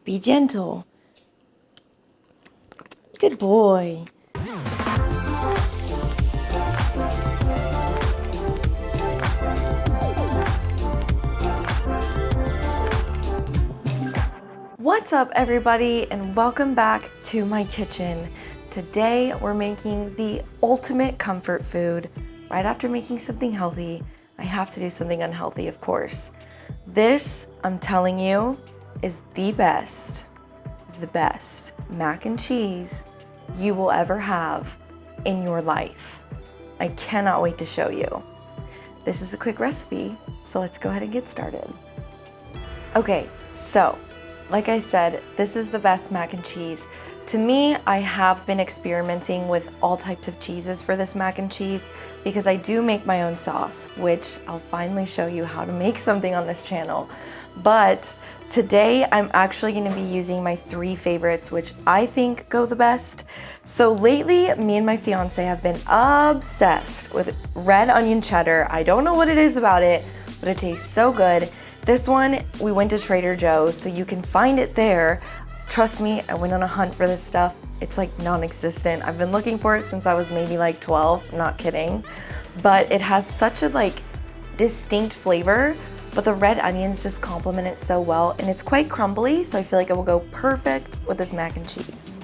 Be gentle. Good boy. What's up, everybody, and welcome back to my kitchen. Today we're making the ultimate comfort food. Right after making something healthy, I have to do something unhealthy, of course. This, I'm telling you, is the best mac and cheese you will ever have in your life. I cannot wait to show you. This is a quick recipe, so let's go ahead and get started. Okay, so like I said, this is the best mac and cheese. To me, I have been experimenting with all types of cheeses for this mac and cheese because I do make my own sauce, which I'll finally show you how to make something on this channel. But today I'm actually going to be using my 3 favorites, which I think go the best. So lately, me and my fiance have been obsessed with red onion cheddar. I don't know what it is about it, but it tastes so good. This one, we went to Trader Joe's, so you can find it there. Trust me, I went on a hunt for this stuff. It's like non-existent. I've been looking for it since I was maybe like 12, not kidding. But it has such a like distinct flavor, but the red onions just complement it so well, and it's quite crumbly, so I feel like it will go perfect with this mac and cheese.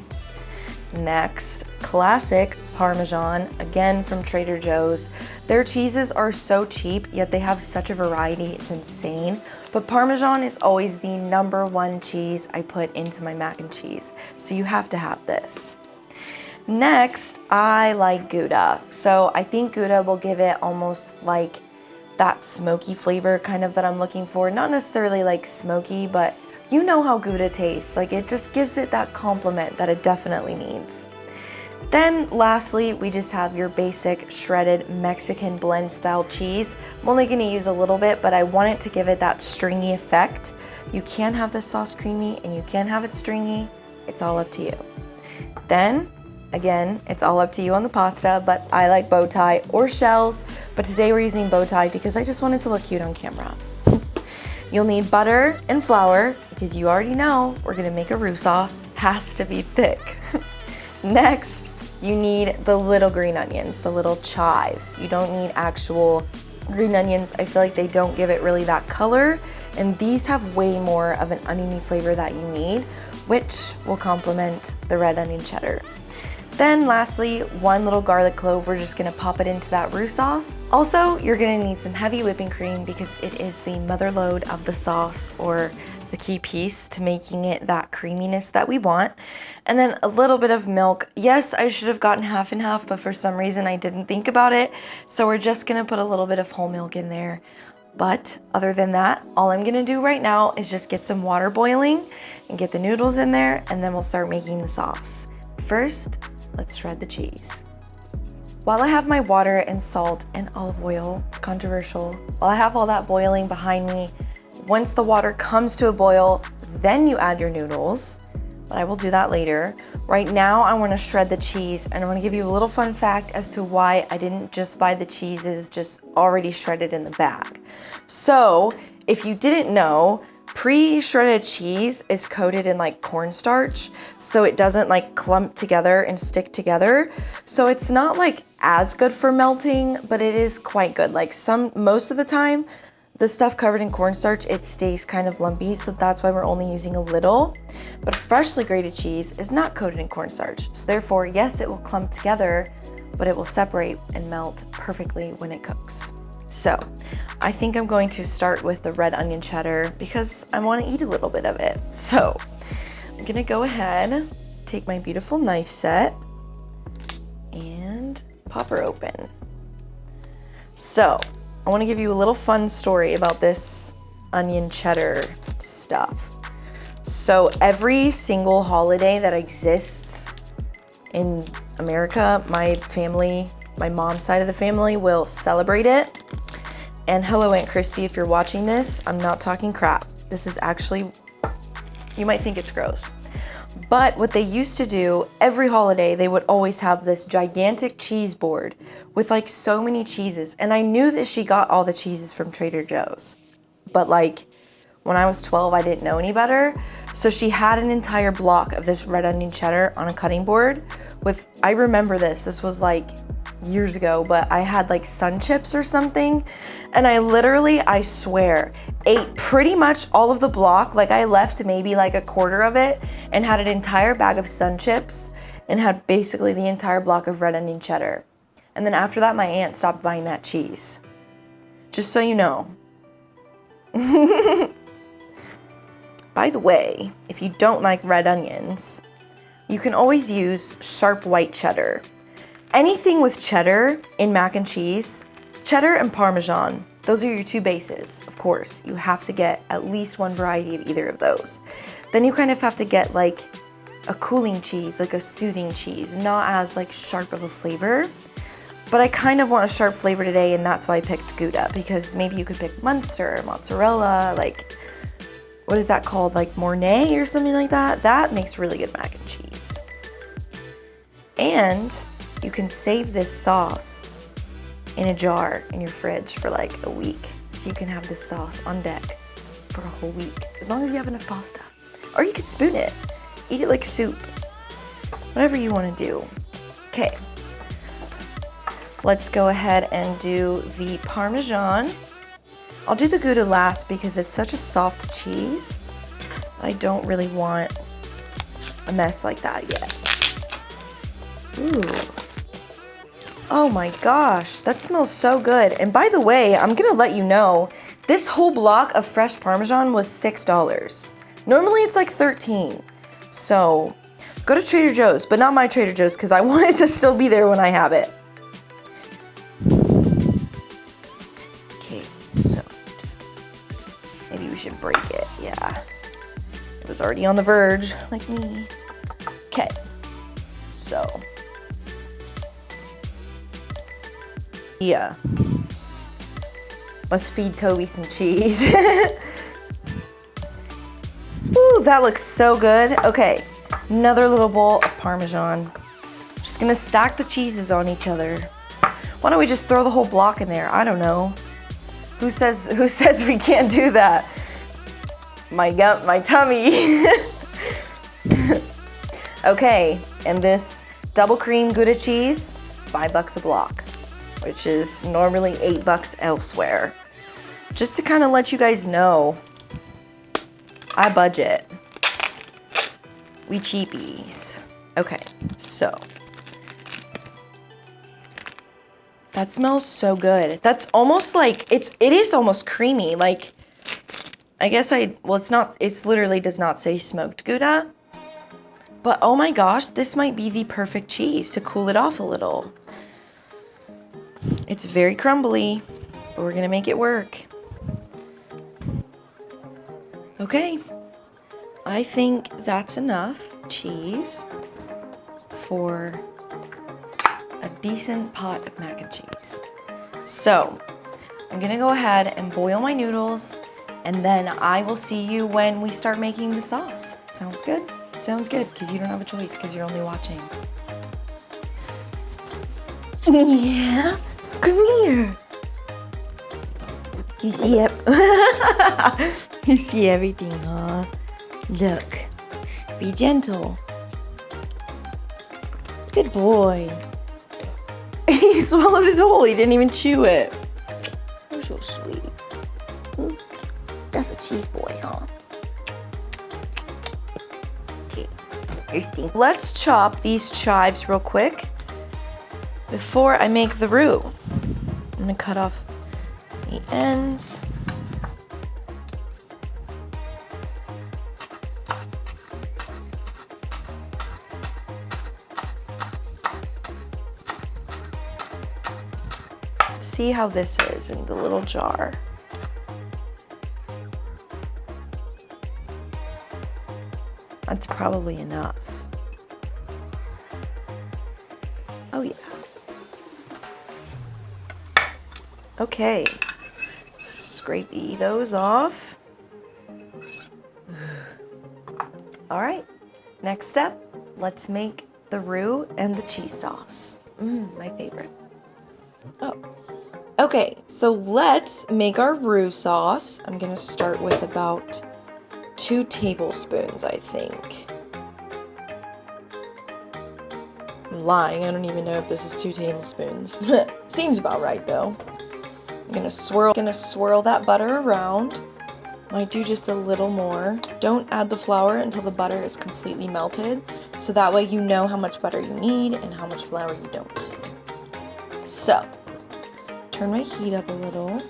Next, classic Parmesan, again from Trader Joe's. Their cheeses are so cheap, yet they have such a variety, it's insane. But Parmesan is always the #1 cheese I put into my mac and cheese, so you have to have this. Next, I like Gouda. So I think Gouda will give it almost like that smoky flavor kind of that I'm looking for. Not necessarily like smoky, but you know how Gouda tastes. Like it just gives it that compliment that it definitely needs. Then lastly, we just have your basic shredded Mexican blend style cheese. I'm only gonna use a little bit, but I want it to give it that stringy effect. You can have the sauce creamy and you can have it stringy. It's all up to you. Then, again, it's all up to you on the pasta, but I like bow tie or shells, but today we're using bow tie because I just wanted to look cute on camera. You'll need butter and flour because you already know we're gonna make a roux sauce. Has to be thick. Next, you need the little green onions, the little chives. You don't need actual green onions. I feel like they don't give it really that color, and these have way more of an oniony flavor that you need, which will complement the red onion cheddar. Then lastly, 1 little garlic clove. We're just gonna pop it into that roux sauce. Also, you're gonna need some heavy whipping cream because it is the mother lode of the sauce, or the key piece to making it that creaminess that we want. And then a little bit of milk. Yes, I should have gotten half and half, but for some reason I didn't think about it. So we're just gonna put a little bit of whole milk in there. But other than that, all I'm gonna do right now is just get some water boiling and get the noodles in there, and then we'll start making the sauce. First, let's shred the cheese. While I have my water and salt and olive oil, it's controversial, while I have all that boiling behind me, once the water comes to a boil, then you add your noodles, but I will do that later. Right now, I wanna shred the cheese, and I wanna give you a little fun fact as to why I didn't just buy the cheeses just already shredded in the bag. So, if you didn't know, pre-shredded cheese is coated in like cornstarch, so it doesn't like clump together and stick together. So it's not like as good for melting, but it is quite good. Like most of the time, the stuff covered in cornstarch, it stays kind of lumpy, so that's why we're only using a little. But freshly grated cheese is not coated in cornstarch, so therefore, yes, it will clump together, but it will separate and melt perfectly when it cooks. So, I think I'm going to start with the red onion cheddar because I want to eat a little bit of it. So, I'm gonna go ahead, take my beautiful knife set, and pop her open. So, I want to give you a little fun story about this onion cheddar stuff. So every single holiday that exists in America, my family, my mom's side of the family will celebrate it. And hello, Aunt Christy, if you're watching this, I'm not talking crap. This is actually, you might think it's gross. But what they used to do, every holiday, they would always have this gigantic cheese board with like so many cheeses. And I knew that she got all the cheeses from Trader Joe's. But like when I was 12, I didn't know any better. So she had an entire block of this red onion cheddar on a cutting board with, I remember this was like years ago, but I had like sun chips or something. And I literally, I swear, ate pretty much all of the block. Like I left maybe like a quarter of it and had an entire bag of sun chips and had basically the entire block of red onion cheddar. And then after that, my aunt stopped buying that cheese. Just so you know. By the way, if you don't like red onions, you can always use sharp white cheddar. Anything with cheddar in mac and cheese, cheddar and Parmesan, those are your two bases, of course. You have to get at least one variety of either of those. Then you kind of have to get like a cooling cheese, like a soothing cheese, not as like sharp of a flavor. But I kind of want a sharp flavor today, and that's why I picked Gouda, because maybe you could pick Munster, mozzarella, like, what is that called? Like Mornay or something like that? That makes really good mac and cheese. And you can save this sauce in a jar in your fridge for like a week. So you can have this sauce on deck for a whole week, as long as you have enough pasta. Or you could spoon it, eat it like soup, whatever you want to do. Okay. Let's go ahead and do the Parmesan. I'll do the Gouda last because it's such a soft cheese. I don't really want a mess like that yet. Ooh. Oh my gosh, that smells so good. And by the way, I'm gonna let you know, this whole block of fresh Parmesan was $6. Normally it's like $13. So go to Trader Joe's, but not my Trader Joe's because I want it to still be there when I have it. Maybe we should break it, yeah. It was already on the verge, like me. Okay, so. Yeah. Let's feed Toby some cheese. Ooh, that looks so good. Okay, another little bowl of Parmesan. Just gonna stack the cheeses on each other. Why don't we just throw the whole block in there? I don't know. Who says we can't do that? My gut, my tummy. Okay, and this double cream Gouda cheese, $5 a block, which is normally $8 elsewhere. Just to kind of let you guys know, I budget. We cheapies. Okay, so. That smells so good. That's almost like, it is almost creamy. Like, I guess it's literally does not say smoked Gouda. But oh my gosh, this might be the perfect cheese to cool it off a little. It's very crumbly, but we're gonna make it work. Okay, I think that's enough cheese for a decent pot of mac and cheese. So I'm gonna go ahead and boil my noodles, and then I will see you when we start making the sauce. Sounds good? Sounds good, because you don't have a choice, because you're only watching. Yeah, come here. You see it? You see everything, huh? Look, be gentle. Good boy. He swallowed it whole. He didn't even chew it. You're so sweet. That's a cheese boy, huh? Okay, here's the. Let's chop these chives real quick before I make the roux. I'm gonna cut off the ends. See how this is in the little jar. That's probably enough. Oh yeah. Okay, scrape those off. All right, next step, let's make the roux and the cheese sauce. My favorite. Oh. Okay, so let's make our roux sauce. I'm gonna start with about 2 tablespoons, I think. I'm lying, I don't even know if this is 2 tablespoons. Seems about right though. I'm gonna swirl that butter around. Might do just a little more. Don't add the flour until the butter is completely melted, so that way you know how much butter you need and how much flour you don't need. So, turn my heat up a little.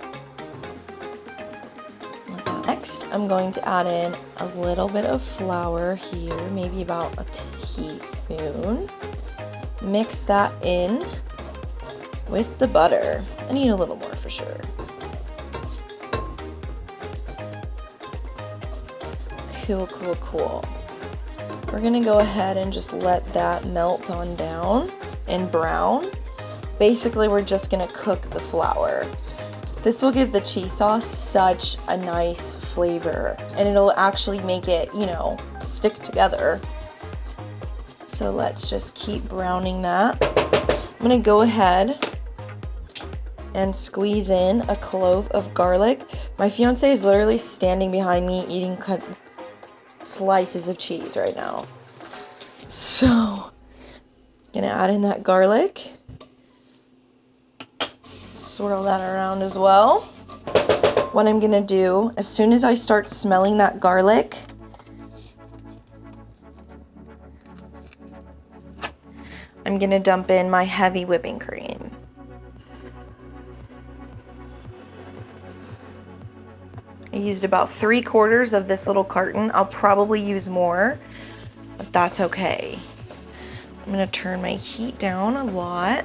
Next, I'm going to add in a little bit of flour here, maybe about a teaspoon. Mix that in with the butter. I need a little more for sure. Cool, cool, cool. We're gonna go ahead and just let that melt on down and brown. Basically, we're just gonna cook the flour. This will give the cheese sauce such a nice flavor, and it'll actually make it, you know, stick together. So let's just keep browning that. I'm gonna go ahead and squeeze in a clove of garlic. My fiance is literally standing behind me eating slices of cheese right now. So, gonna add in that garlic. Swirl that around as well. What I'm gonna do, as soon as I start smelling that garlic, I'm gonna dump in my heavy whipping cream. I used about 3/4 of this little carton. I'll probably use more, but that's okay. I'm gonna turn my heat down a lot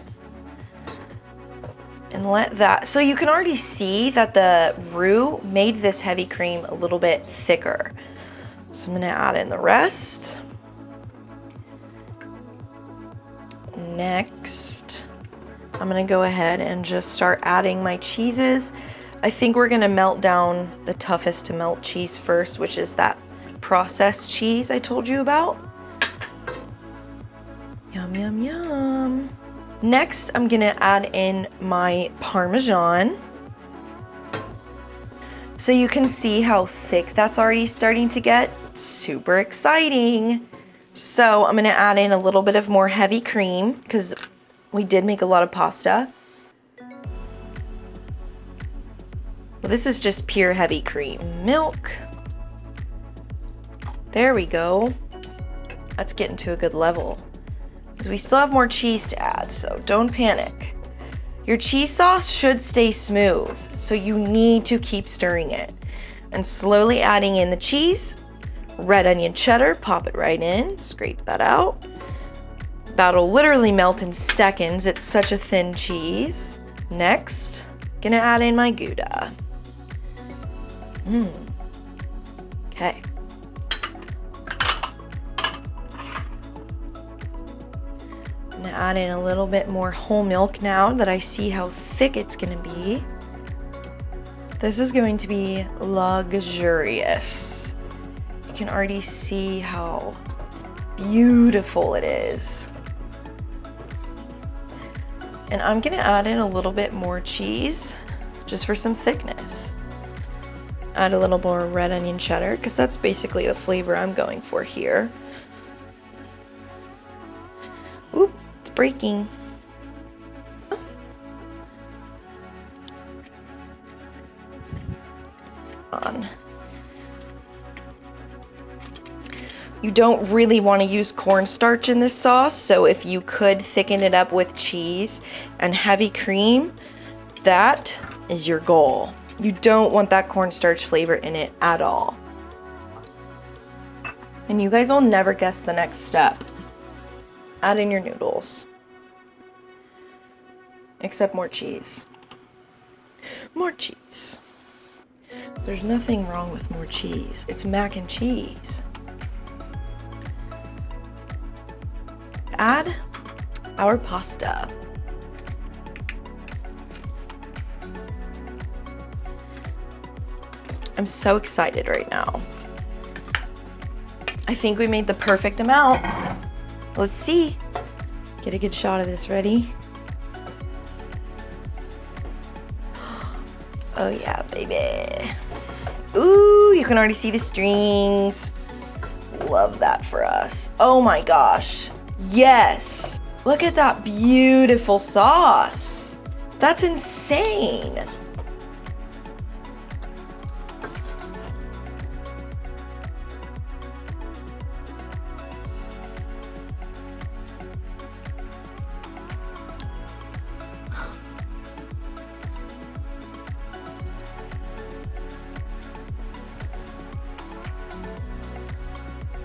and let that, so you can already see that the roux made this heavy cream a little bit thicker. So I'm gonna add in the rest. Next, I'm gonna go ahead and just start adding my cheeses. I think we're gonna melt down the toughest to melt cheese first, which is that processed cheese I told you about. Yum, yum, yum. Next, I'm gonna add in my Parmesan. So you can see how thick that's already starting to get. Super exciting. So I'm gonna add in a little bit of more heavy cream because we did make a lot of pasta. Well, this is just pure heavy cream. Milk. There we go. That's getting to a good level. Because we still have more cheese to add, so don't panic. Your cheese sauce should stay smooth, so you need to keep stirring it. And slowly adding in the cheese. Red onion cheddar, pop it right in, scrape that out. That'll literally melt in seconds. It's such a thin cheese. Next, gonna add in my Gouda. Okay. I'm gonna add in a little bit more whole milk now that I see how thick it's gonna be. This is going to be luxurious. You can already see how beautiful it is. And I'm gonna add in a little bit more cheese just for some thickness. Add a little more red onion cheddar because that's basically the flavor I'm going for here. Oop, it's breaking. On. You don't really want to use cornstarch in this sauce, so if you could thicken it up with cheese and heavy cream, that is your goal. You don't want that cornstarch flavor in it at all. And you guys will never guess the next step. Add in your noodles. Except more cheese. More cheese. There's nothing wrong with more cheese. It's mac and cheese. Add our pasta. I'm so excited right now. I think we made the perfect amount. Let's see. Get a good shot of this. Ready? Oh yeah, baby. Ooh, you can already see the strings. Love that for us. Oh my gosh. Yes. Look at that beautiful sauce. That's insane.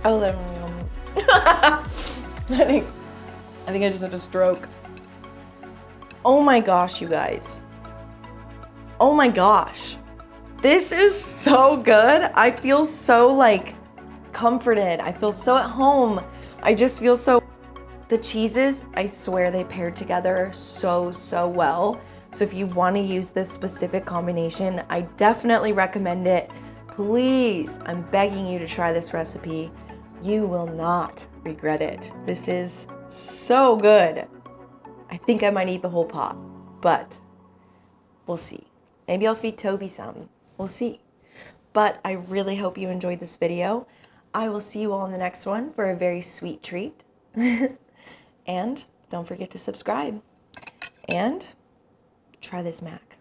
Oh, I think I just had a stroke. Oh my gosh, you guys. Oh my gosh. This is so good. I feel so like comforted. I feel so at home. I just feel so. The cheeses, I swear they paired together so well. So if you want to use this specific combination, I definitely recommend it. Please, I'm begging you to try this recipe. You will not regret it. This is so good. I think I might eat the whole pot, but we'll see. Maybe I'll feed Toby some. We'll see. But I really hope you enjoyed this video. I will see you all in the next one for a very sweet treat. And don't forget to subscribe. And try this mac.